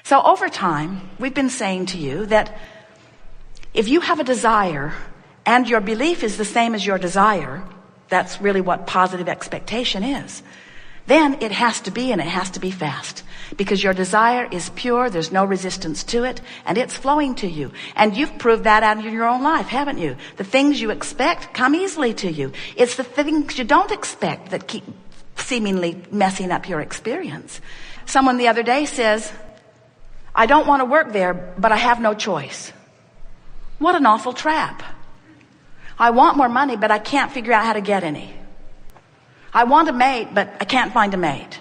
So over time, we've been saying to you that if you have a desire and your belief is the same as your desire, that's really what positive expectation is, then it has to be, and it has to be fast. Because your desire is pure, there's no resistance to it, and it's flowing to you. And you've proved that out in your own life, haven't you? The things you expect come easily to you. It's the things you don't expect that keep seemingly messing up your experience. Someone the other day says, I don't want to work there, but I have no choice. What an awful trap. I want more money, but I can't figure out how to get any. I want a mate, but I can't find a mate.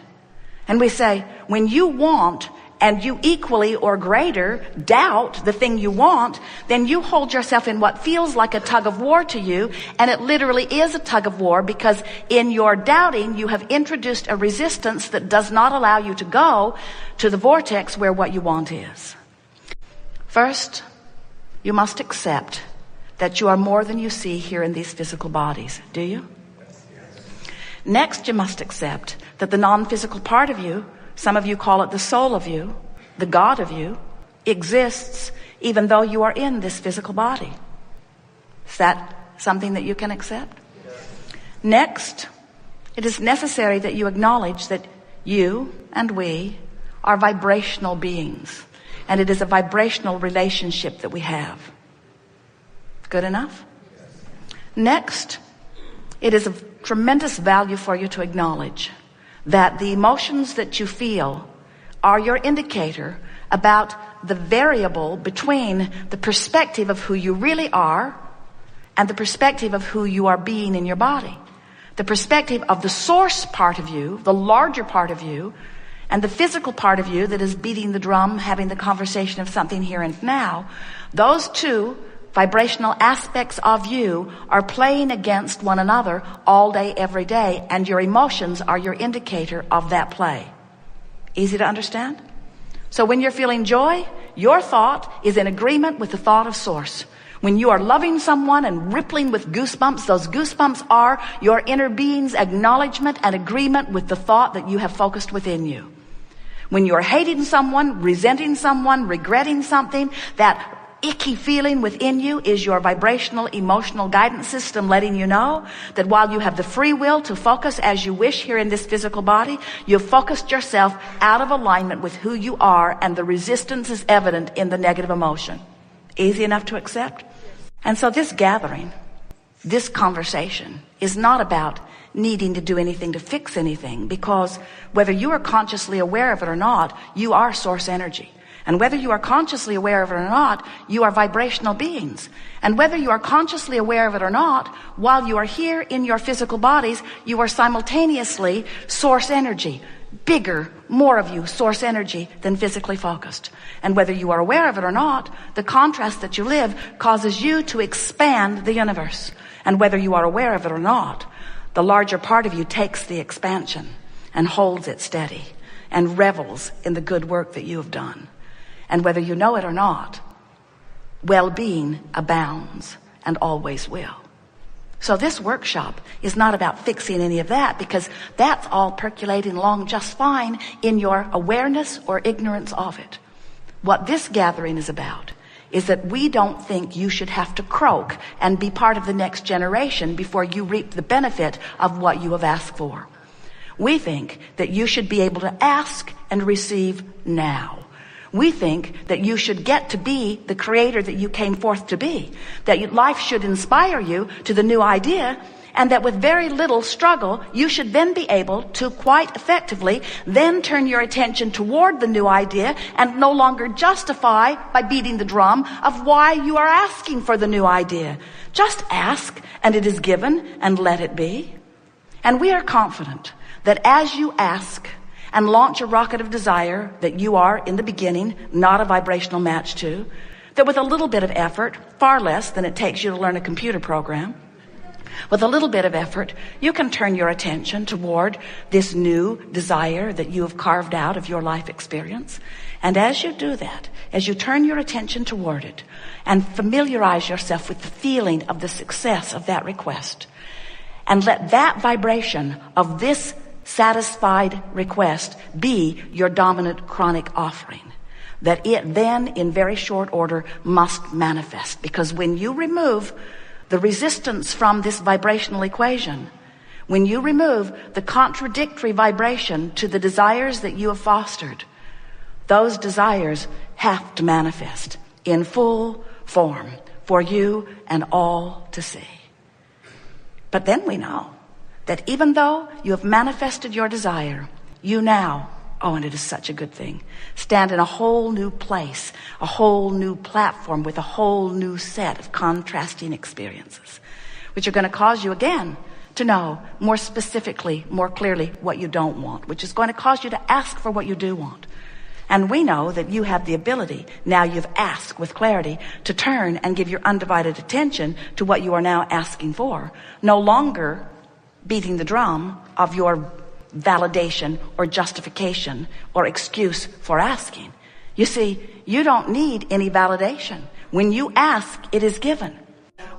And we say, when you want and you equally or greater doubt the thing you want, then you hold yourself in what feels like a tug of war to you, and it literally is a tug of war, because in your doubting you have introduced a resistance that does not allow you to go to the vortex where what you want is. First, you must accept that you are more than you see here in these physical bodies. Do you? Next, you must accept that the non-physical part of you, some of you call it the soul of you, the God of you, exists even though you are in this physical body. Is that something that you can accept? Next, it is necessary that you acknowledge that you and we are vibrational beings, and it is a vibrational relationship that we have. Good enough? Next, it is of tremendous value for you to acknowledge that the emotions that you feel are your indicator about the variable between the perspective of who you really are and the perspective of who you are being in your body. The perspective of the source part of you, the larger part of you, and the physical part of you that is beating the drum, having the conversation of something here and now. Those two vibrational aspects of you are playing against one another all day, every day, and your emotions are your indicator of that play. Easy to understand? So when you're feeling joy, your thought is in agreement with the thought of source. When you are loving someone and rippling with goosebumps, those goosebumps are your inner being's acknowledgement and agreement with the thought that you have focused within you. When you're hating someone, resenting someone, regretting something, that icky feeling within you is your vibrational emotional guidance system letting you know that while you have the free will to focus as you wish here in this physical body, you've focused yourself out of alignment with who you are, and the resistance is evident in the negative emotion. Easy enough to accept? And so this gathering, this conversation is not about needing to do anything to fix anything, because whether you are consciously aware of it or not, you are source energy. And whether you are consciously aware of it or not, you are vibrational beings. And whether you are consciously aware of it or not, while you are here in your physical bodies, you are simultaneously source energy. Bigger, more of you, source energy than physically focused. And whether you are aware of it or not, the contrast that you live causes you to expand the universe. And whether you are aware of it or not, the larger part of you takes the expansion and holds it steady and revels in the good work that you have done. And whether you know it or not, well-being abounds and always will. So this workshop is not about fixing any of that, because that's all percolating along just fine in your awareness or ignorance of it. What this gathering is about is that we don't think you should have to croak and be part of the next generation before you reap the benefit of what you have asked for. We think that you should be able to ask and receive now. We think that you should get to be the creator that you came forth to be, that life should inspire you to the new idea, and that with very little struggle, you should then be able to quite effectively then turn your attention toward the new idea and no longer justify by beating the drum of why you are asking for the new idea. Just ask, and it is given, and let it be. And we are confident that as you ask and launch a rocket of desire that you are in the beginning not a vibrational match to, that with a little bit of effort, far less than it takes you to learn a computer program, with a little bit of effort, you can turn your attention toward this new desire that you have carved out of your life experience. And as you do that, as you turn your attention toward it and familiarize yourself with the feeling of the success of that request, and let that vibration of this satisfied request be your dominant chronic offering, that it then in very short order must manifest. Because when you remove the resistance from this vibrational equation, when you remove the contradictory vibration to the desires that you have fostered, those desires have to manifest in full form for you and all to see. But then we know that even though you have manifested your desire, you now, oh, and it is such a good thing, stand in a whole new place, a whole new platform with a whole new set of contrasting experiences, which are going to cause you again to know more specifically, more clearly what you don't want, which is going to cause you to ask for what you do want. And we know that you have the ability, now you've asked with clarity, to turn and give your undivided attention to what you are now asking for. No longer beating the drum of your validation or justification or excuse for asking. You see, you don't need any validation. When you ask, it is given.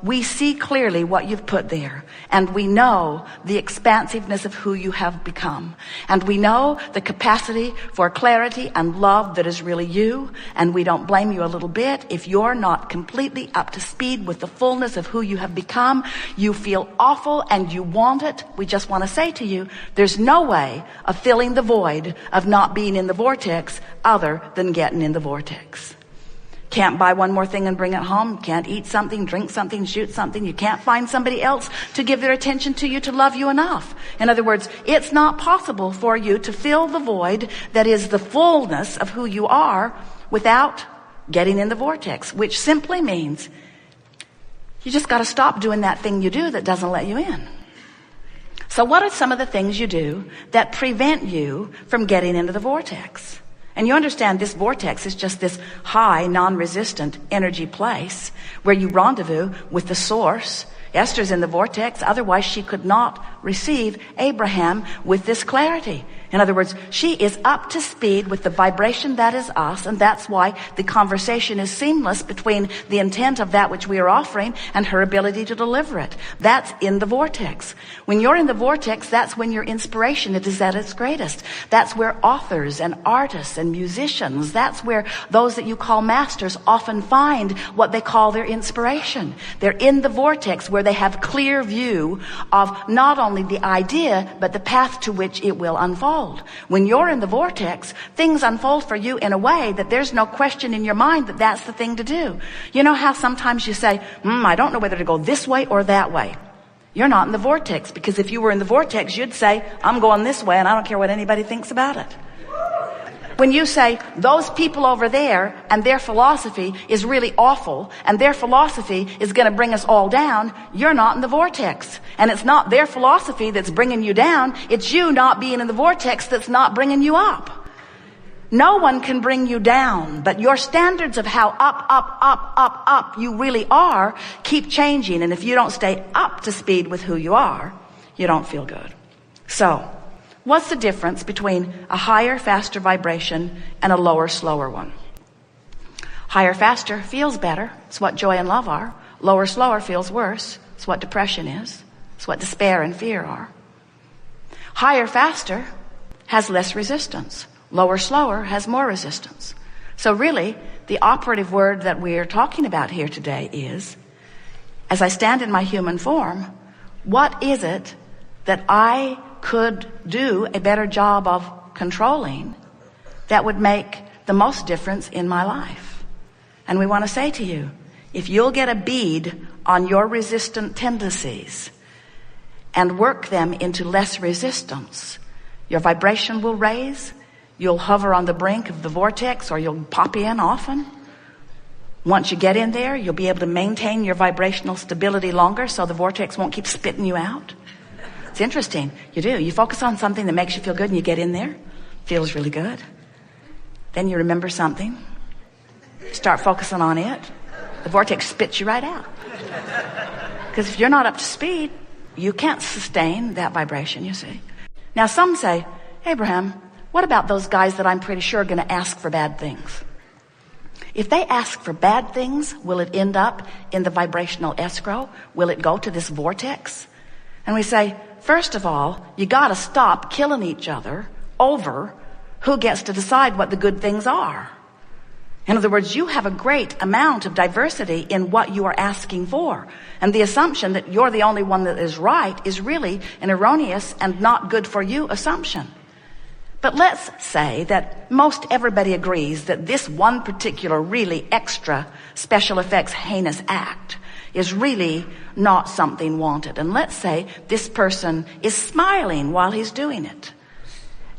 We see clearly what you've put there, and we know the expansiveness of who you have become, and we know the capacity for clarity and love that is really you, and we don't blame you a little bit if you're not completely up to speed with the fullness of who you have become. You feel awful and you want it. We just want to say to you, there's no way of filling the void of not being in the vortex other than getting in the vortex. Can't buy one more thing and bring it home. Can't eat something, drink something, shoot something. You can't find somebody else to give their attention to you, to love you enough. In other words, it's not possible for you to fill the void that is the fullness of who you are without getting in the vortex, which simply means you just got to stop doing that thing you do that doesn't let you in. So what are some of the things you do that prevent you from getting into the vortex? And you understand this vortex is just this high, non-resistant energy place where you rendezvous with the source. Esther's in the vortex, otherwise she could not receive Abraham with this clarity. In other words, she is up to speed with the vibration that is us, and that's why the conversation is seamless between the intent of that which we are offering and her ability to deliver it. That's in the vortex. When you're in the vortex, that's when your inspiration is at its greatest. That's where authors and artists and musicians, that's where those that you call masters often find what they call their inspiration. They're in the vortex where they have clear view of not only the idea, but the path to which it will unfold. When you're in the vortex, things unfold for you in a way that there's no question in your mind that that's the thing to do. You know how sometimes you say, I don't know whether to go this way or that way. You're not in the vortex, because if you were in the vortex, you'd say, I'm going this way and I don't care what anybody thinks about it. When you say, those people over there and their philosophy is really awful and their philosophy is going to bring us all down, you're not in the vortex. And it's not their philosophy that's bringing you down. It's you not being in the vortex that's not bringing you up. No one can bring you down, but your standards of how up you really are keep changing. And if you don't stay up to speed with who you are, you don't feel good. So, what's the difference between a higher, faster vibration and a lower, slower one? Higher, faster feels better. It's what joy and love are. Lower, slower feels worse. It's what depression is. It's what despair and fear are. Higher, faster has less resistance. Lower, slower has more resistance. So really, the operative word that we're talking about here today is, as I stand in my human form, what is it that I could do a better job of controlling that would make the most difference in my life? And we want to say to you, if you'll get a bead on your resistant tendencies and work them into less resistance, your vibration will raise. You'll hover on the brink of the vortex, or you'll pop in often. Once you get in there, you'll be able to maintain your vibrational stability longer so the vortex won't keep spitting you out. It's interesting. You do. You focus on something that makes you feel good and you get in there. Feels really good. Then you remember something. Start focusing on it. The vortex spits you right out. Because if you're not up to speed, you can't sustain that vibration, you see. Now some say, Abraham, what about those guys that I'm pretty sure are going to ask for bad things? If they ask for bad things, will it end up in the vibrational escrow? Will it go to this vortex? And we say, first of all, you got to stop killing each other over who gets to decide what the good things are. In other words, you have a great amount of diversity in what you are asking for. And the assumption that you're the only one that is right is really an erroneous and not good for you assumption. But let's say that most everybody agrees that this one particular really extra special effects heinous act is really not something wanted. And let's say this person is smiling while he's doing it.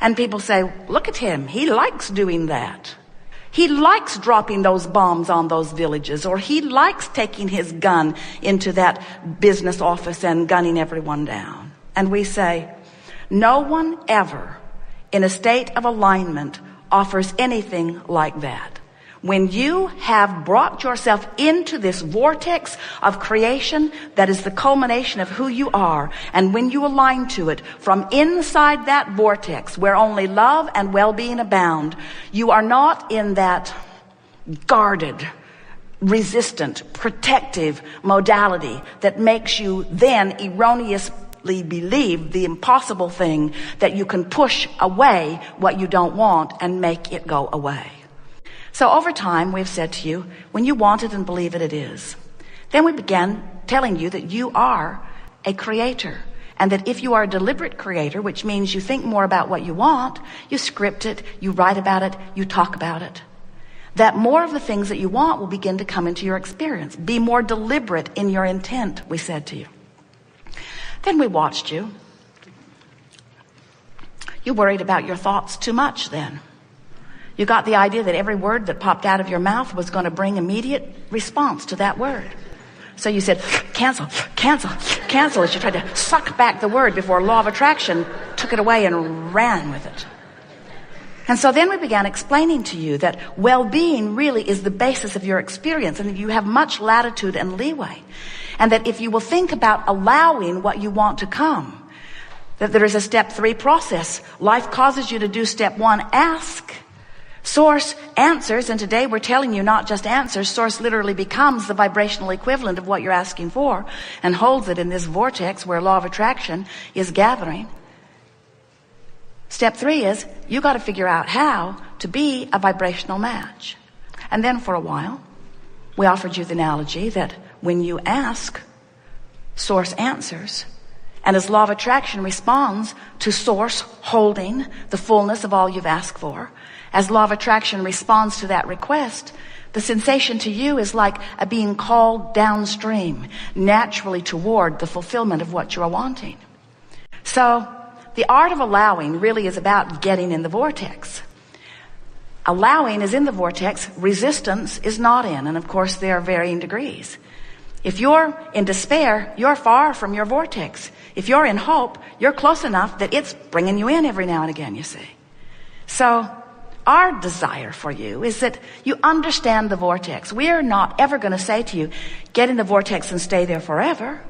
And people say, look at him, he likes doing that. He likes dropping those bombs on those villages, or he likes taking his gun into that business office and gunning everyone down. And we say, no one ever in a state of alignment offers anything like that. When you have brought yourself into this vortex of creation that is the culmination of who you are, and when you align to it from inside that vortex where only love and well-being abound, you are not in that guarded, resistant, protective modality that makes you then erroneously believe the impossible thing that you can push away what you don't want and make it go away. So over time, we've said to you, when you want it and believe it, it is. Then we began telling you that you are a creator, and that if you are a deliberate creator, which means you think more about what you want, you script it, you write about it, you talk about it, that more of the things that you want will begin to come into your experience. Be more deliberate in your intent, we said to you. Then we watched you. You worried about your thoughts too much then. You got the idea that every word that popped out of your mouth was going to bring immediate response to that word. So you said, cancel, cancel, cancel, as you tried to suck back the word before law of attraction took it away and ran with it. And so then we began explaining to you that well-being really is the basis of your experience, and that you have much latitude and leeway. And that if you will think about allowing what you want to come, that there is a step 3 process. Life causes you to do step 1, ask. Source answers, and today we're telling you not just answers. Source literally becomes the vibrational equivalent of what you're asking for and holds it in this vortex where law of attraction is gathering. Step 3 is you got to figure out how to be a vibrational match. And then for a while, we offered you the analogy that when you ask, Source answers. And as law of attraction responds to Source holding the fullness of all you've asked for, as law of attraction responds to that request, the sensation to you is like a being called downstream, naturally toward the fulfillment of what you are wanting. So the art of allowing really is about getting in the vortex. Allowing is in the vortex, resistance is not in, and of course there are varying degrees. If you're in despair, you're far from your vortex. If you're in hope, you're close enough that it's bringing you in every now and again, you see. So our desire for you is that you understand the vortex. We are not ever going to say to you, get in the vortex and stay there forever,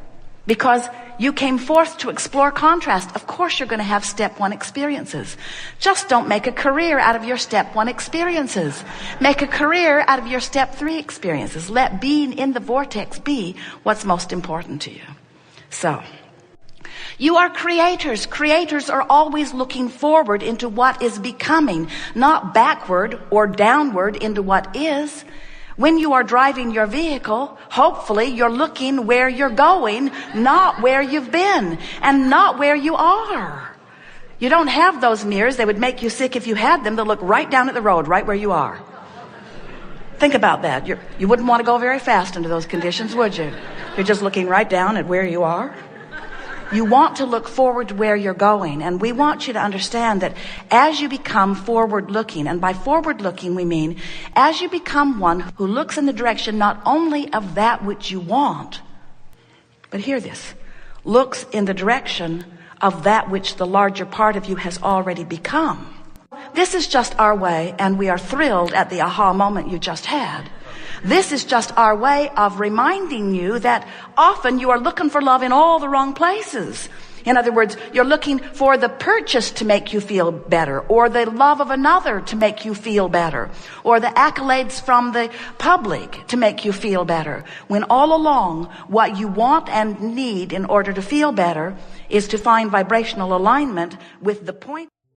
because you came forth to explore contrast. Of course you're going to have step 1 experiences. Just don't make a career out of your step 1 experiences. Make a career out of your step 3 experiences. Let being in the vortex be what's most important to you. So, you are creators. Creators are always looking forward into what is becoming, not backward or downward into what is. When you are driving your vehicle, hopefully you're looking where you're going, not where you've been, and not where you are. You don't have those mirrors. They would make you sick if you had them. They'll look right down at the road, right where you are. Think about that. You wouldn't want to go very fast into those conditions, would you? You're just looking right down at where you are. You want to look forward to where you're going, and we want you to understand that as you become forward-looking, and by forward-looking we mean as you become one who looks in the direction not only of that which you want, but hear this, looks in the direction of that which the larger part of you has already become. This is just our way, and we are thrilled at the aha moment you just had. This is just our way of reminding you that often you are looking for love in all the wrong places. In other words, you're looking for the purchase to make you feel better, or the love of another to make you feel better, or the accolades from the public to make you feel better, when all along what you want and need in order to feel better is to find vibrational alignment with the point